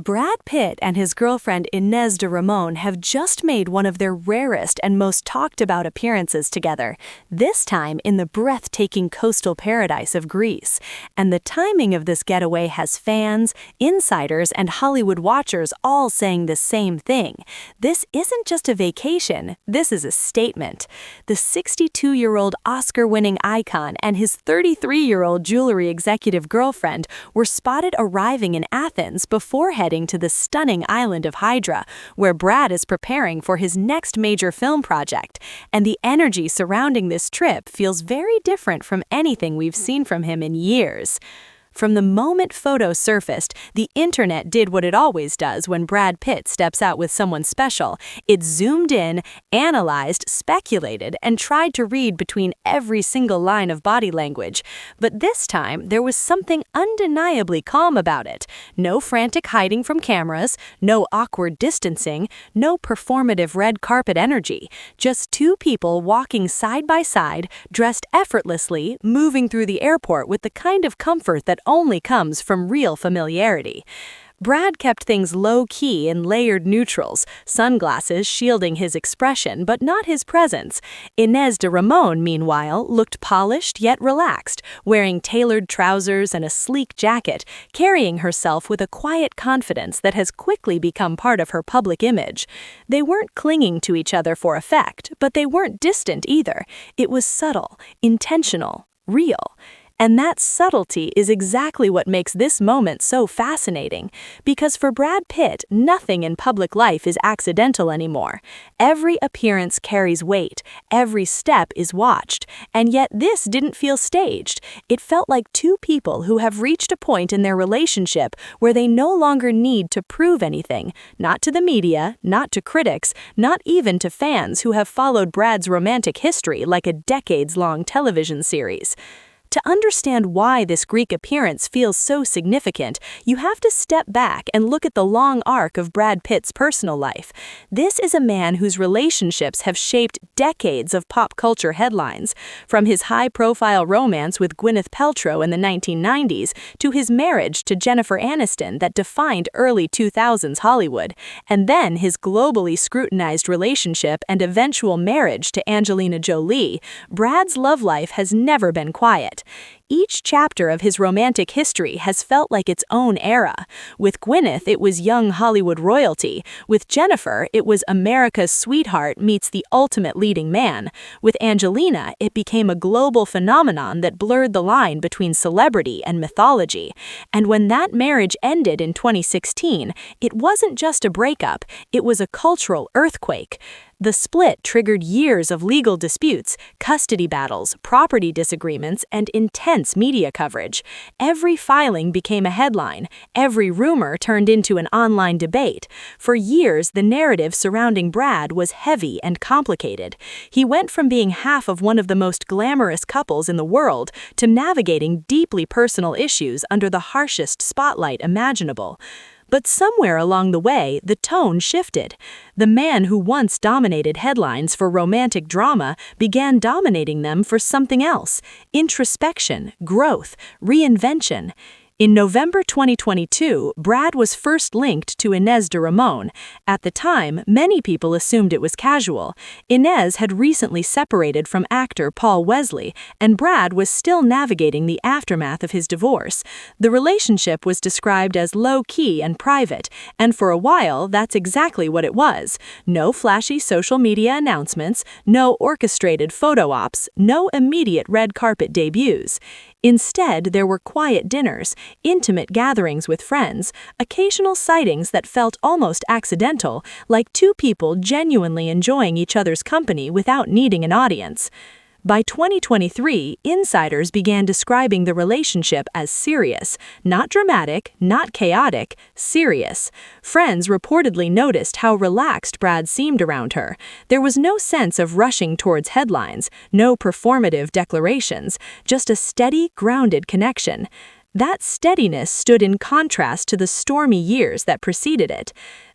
Brad Pitt and his girlfriend Ines de Ramon have just made one of their rarest and most talked about appearances together, this time in the breathtaking coastal paradise of Greece. And the timing of this getaway has fans, insiders, and Hollywood watchers all saying the same thing. This isn't just a vacation, this is a statement. The 62-year-old Oscar-winning icon and his 33-year-old jewelry executive girlfriend were spotted arriving in Athens before heading to the stunning island of Hydra, where Brad is preparing for his next major film project, and the energy surrounding this trip feels very different from anything we've seen from him in years. From the moment photos surfaced, the internet did what it always does when Brad Pitt steps out with someone special. It zoomed in, analyzed, speculated, and tried to read between every single line of body language. But this time, there was something undeniably calm about it. No frantic hiding from cameras, no awkward distancing, no performative red carpet energy. Just two people walking side by side, dressed effortlessly, moving through the airport with the kind of comfort that only comes from real familiarity. Brad kept things low-key in layered neutrals, sunglasses shielding his expression but not his presence. Ines de Ramon, meanwhile, looked polished yet relaxed, wearing tailored trousers and a sleek jacket, carrying herself with a quiet confidence that has quickly become part of her public image. They weren't clinging to each other for effect, but they weren't distant either. It was subtle, intentional, real. And that subtlety is exactly what makes this moment so fascinating. Because for Brad Pitt, nothing in public life is accidental anymore. Every appearance carries weight, every step is watched, and yet this didn't feel staged. It felt like two people who have reached a point in their relationship where they no longer need to prove anything, not to the media, not to critics, not even to fans who have followed Brad's romantic history like a decades-long television series. To understand why this Greek appearance feels so significant, you have to step back and look at the long arc of Brad Pitt's personal life. This is a man whose relationships have shaped decades of pop culture headlines, from his high-profile romance with Gwyneth Paltrow in the 1990s to his marriage to Jennifer Aniston that defined early 2000s Hollywood, and then his globally scrutinized relationship and eventual marriage to Angelina Jolie. Brad's love life has never been quiet. Each chapter of his romantic history has felt like its own era. With Gwyneth, it was young Hollywood royalty. With Jennifer, it was America's sweetheart meets the ultimate leading man. With Angelina, it became a global phenomenon that blurred the line between celebrity and mythology. And when that marriage ended in 2016, it wasn't just a breakup, it was a cultural earthquake. The split triggered years of legal disputes, custody battles, property disagreements, and intense media coverage. Every filing became a headline. Every rumor turned into an online debate. For years, the narrative surrounding Brad was heavy and complicated. He went from being half of one of the most glamorous couples in the world to navigating deeply personal issues under the harshest spotlight imaginable. But somewhere along the way, the tone shifted. The man who once dominated headlines for romantic drama began dominating them for something else: introspection, growth, reinvention. In November 2022, Brad was first linked to Ines de Ramon. At the time, many people assumed it was casual. Ines had recently separated from actor Paul Wesley, and Brad was still navigating the aftermath of his divorce. The relationship was described as low-key and private, and for a while, that's exactly what it was. No flashy social media announcements, no orchestrated photo ops, no immediate red carpet debuts. Instead, there were quiet dinners, intimate gatherings with friends, occasional sightings that felt almost accidental, like two people genuinely enjoying each other's company without needing an audience. By 2023, insiders began describing the relationship as serious, not dramatic, not chaotic, serious. Friends reportedly noticed how relaxed Brad seemed around her. There was no sense of rushing towards headlines, no performative declarations, just a steady, grounded connection. That steadiness stood in contrast to the stormy years that preceded it.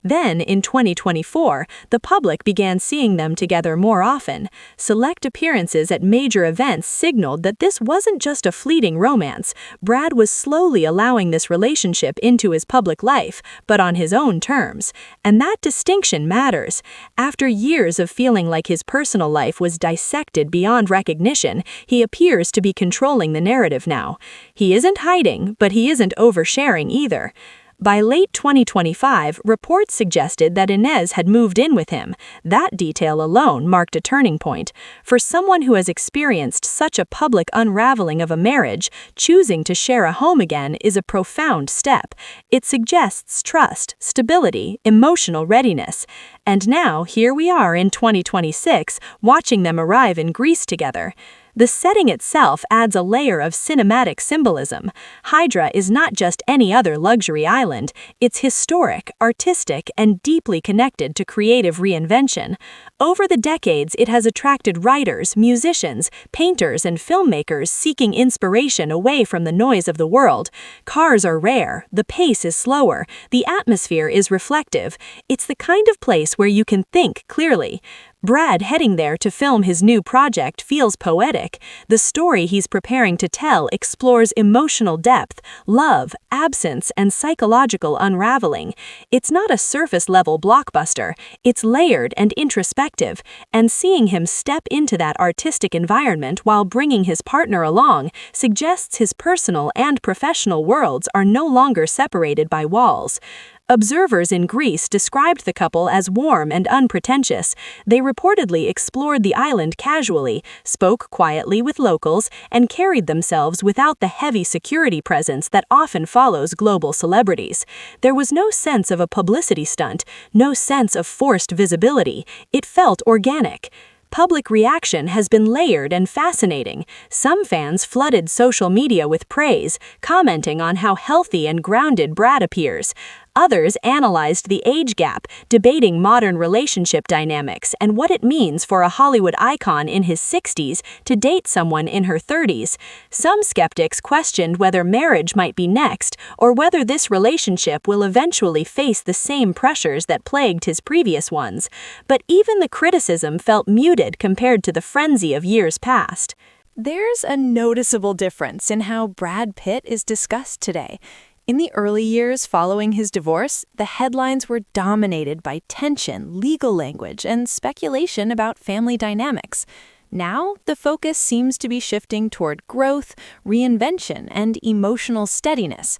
Then, in 2024, the public began seeing them together more often. Select appearances at major events signaled that this wasn't just a fleeting romance. Brad was slowly allowing this relationship into his public life, but on his own terms. And that distinction matters. After years of feeling like his personal life was dissected beyond recognition, he appears to be controlling the narrative now. He isn't hiding, but he isn't oversharing either. By late 2025, reports suggested that Ines had moved in with him. That detail alone marked a turning point. For someone who has experienced such a public unraveling of a marriage, choosing to share a home again is a profound step. It suggests trust, stability, emotional readiness. And now, here we are in 2026, watching them arrive in Greece together. The setting itself adds a layer of cinematic symbolism. Hydra is not just any other luxury island, it's historic, artistic, and deeply connected to creative reinvention. Over the decades, it has attracted writers, musicians, painters, and filmmakers seeking inspiration away from the noise of the world. Cars are rare, the pace is slower, the atmosphere is reflective. It's the kind of place where you can think clearly. Brad heading there to film his new project feels poetic. The story he's preparing to tell explores emotional depth, love, absence, and psychological unraveling. It's not a surface-level blockbuster, it's layered and introspective, and seeing him step into that artistic environment while bringing his partner along suggests his personal and professional worlds are no longer separated by walls. Observers in Greece described the couple as warm and unpretentious. They reportedly explored the island casually, spoke quietly with locals, and carried themselves without the heavy security presence that often follows global celebrities. There was no sense of a publicity stunt, no sense of forced visibility. It felt organic. Public reaction has been layered and fascinating. Some fans flooded social media with praise, commenting on how healthy and grounded Brad appears. Others analyzed the age gap, debating modern relationship dynamics and what it means for a Hollywood icon in his 60s to date someone in her 30s. Some skeptics questioned whether marriage might be next, or whether this relationship will eventually face the same pressures that plagued his previous ones. But even the criticism felt muted compared to the frenzy of years past. There's a noticeable difference in how Brad Pitt is discussed today. In the early years following his divorce, the headlines were dominated by tension, legal language, and speculation about family dynamics. Now, the focus seems to be shifting toward growth, reinvention, and emotional steadiness.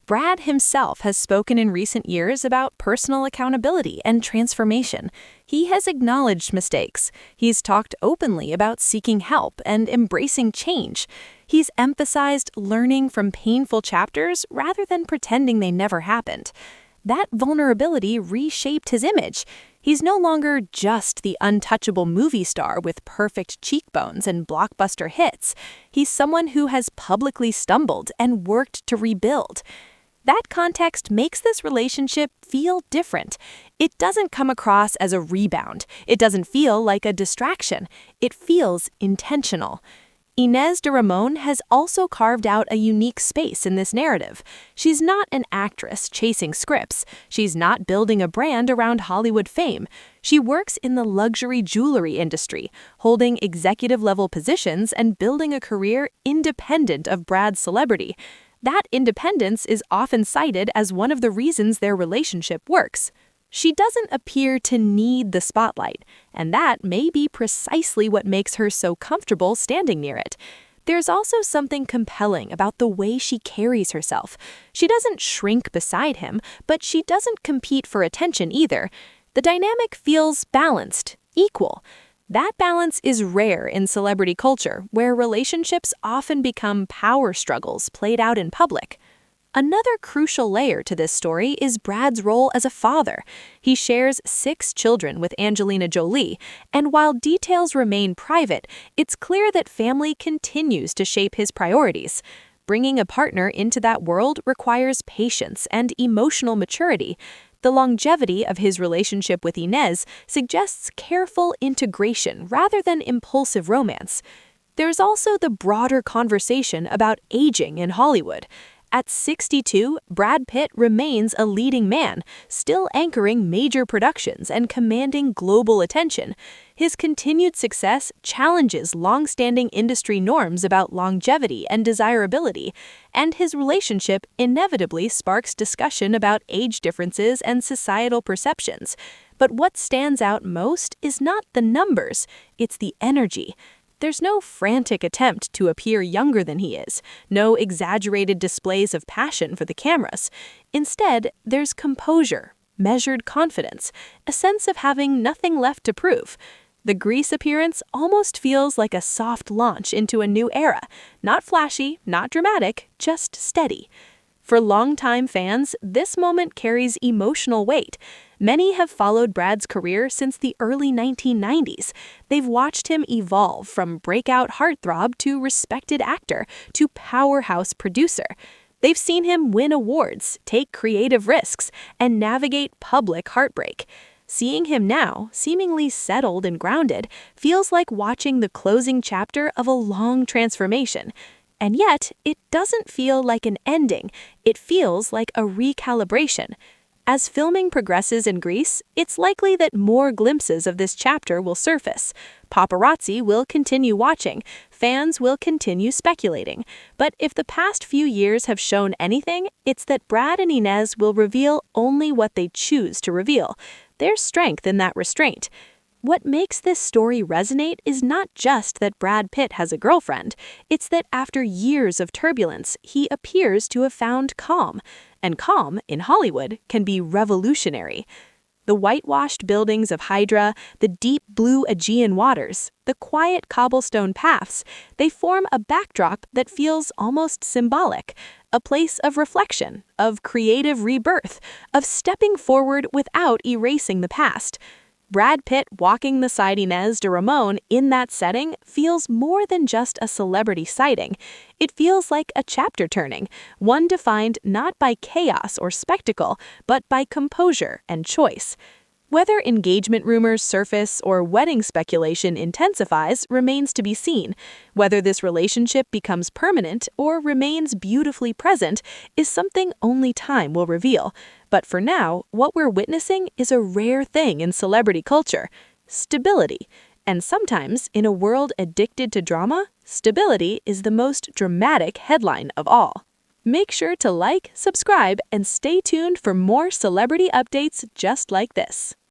Brad himself has spoken in recent years about personal accountability and transformation. He has acknowledged mistakes. He's talked openly about seeking help and embracing change. He's emphasized learning from painful chapters rather than pretending they never happened. That vulnerability reshaped his image. He's no longer just the untouchable movie star with perfect cheekbones and blockbuster hits. He's someone who has publicly stumbled and worked to rebuild. That context makes this relationship feel different. It doesn't come across as a rebound. It doesn't feel like a distraction. It feels intentional. Ines de Ramon has also carved out a unique space in this narrative. She's not an actress chasing scripts. She's not building a brand around Hollywood fame. She works in the luxury jewelry industry, holding executive-level positions and building a career independent of Brad's celebrity. That independence is often cited as one of the reasons their relationship works. She doesn't appear to need the spotlight, and that may be precisely what makes her so comfortable standing near it. There's also something compelling about the way she carries herself. She doesn't shrink beside him, but she doesn't compete for attention either. The dynamic feels balanced, equal. That balance is rare in celebrity culture, where relationships often become power struggles played out in public. Another crucial layer to this story is Brad's role as a father. He shares 6 children with Angelina Jolie, and while details remain private, it's clear that family continues to shape his priorities. Bringing a partner into that world requires patience and emotional maturity. The longevity of his relationship with Ines suggests careful integration rather than impulsive romance. There's also the broader conversation about aging in Hollywood. At 62, Brad Pitt remains a leading man, still anchoring major productions and commanding global attention. His continued success challenges long-standing industry norms about longevity and desirability, and his relationship inevitably sparks discussion about age differences and societal perceptions. But what stands out most is not the numbers, it's the energy. There's no frantic attempt to appear younger than he is, no exaggerated displays of passion for the cameras. Instead, there's composure, measured confidence, a sense of having nothing left to prove. The Grease appearance almost feels like a soft launch into a new era, not flashy, not dramatic, just steady. For longtime fans, this moment carries emotional weight. Many have followed Brad's career since the early 1990s. They've watched him evolve from breakout heartthrob to respected actor to powerhouse producer. They've seen him win awards, take creative risks, and navigate public heartbreak. Seeing him now, seemingly settled and grounded, feels like watching the closing chapter of a long transformation. And yet, it doesn't feel like an ending, it feels like a recalibration. As filming progresses in Greece, it's likely that more glimpses of this chapter will surface. Paparazzi will continue watching, fans will continue speculating. But if the past few years have shown anything, it's that Brad and Ines will reveal only what they choose to reveal. There's strength in that restraint. What makes this story resonate is not just that Brad Pitt has a girlfriend, it's that after years of turbulence, he appears to have found calm. And calm, in Hollywood, can be revolutionary. The whitewashed buildings of Hydra, the deep blue Aegean waters, the quiet cobblestone paths, they form a backdrop that feels almost symbolic, a place of reflection, of creative rebirth, of stepping forward without erasing the past. Brad Pitt walking beside Ines de Ramon in that setting feels more than just a celebrity sighting. It feels like a chapter turning, one defined not by chaos or spectacle, but by composure and choice. Whether engagement rumors surface or wedding speculation intensifies remains to be seen. Whether this relationship becomes permanent or remains beautifully present is something only time will reveal. But for now, what we're witnessing is a rare thing in celebrity culture: stability. And sometimes, in a world addicted to drama, stability is the most dramatic headline of all. Make sure to like, subscribe, and stay tuned for more celebrity updates just like this.